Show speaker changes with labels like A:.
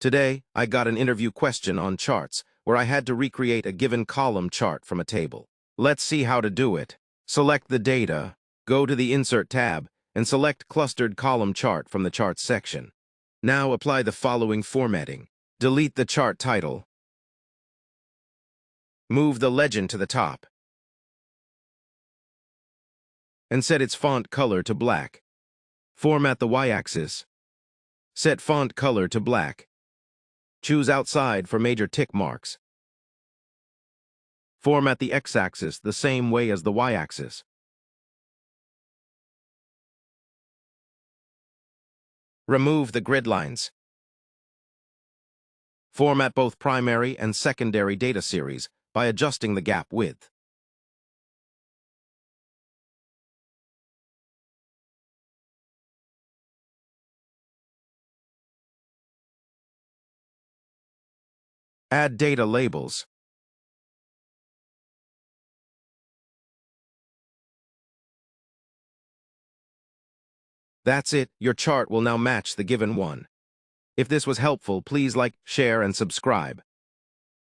A: Today, I got an interview question on charts where I had to recreate a given column chart from a table. Let's see how to do it. Select the data, go to the Insert tab, and select Clustered Column Chart from the Charts section. Now apply the following formatting. Delete the chart title. Move the legend to the top. And set its font color to black. Format the y-axis. Set font color to black. Choose outside for major tick marks. Format the x-axis the same way as the y-axis. Remove the grid lines. Format both primary and secondary data series by adjusting the gap width. Add data labels. That's it, your chart will now match the given one. If this was helpful, please like, share, and subscribe.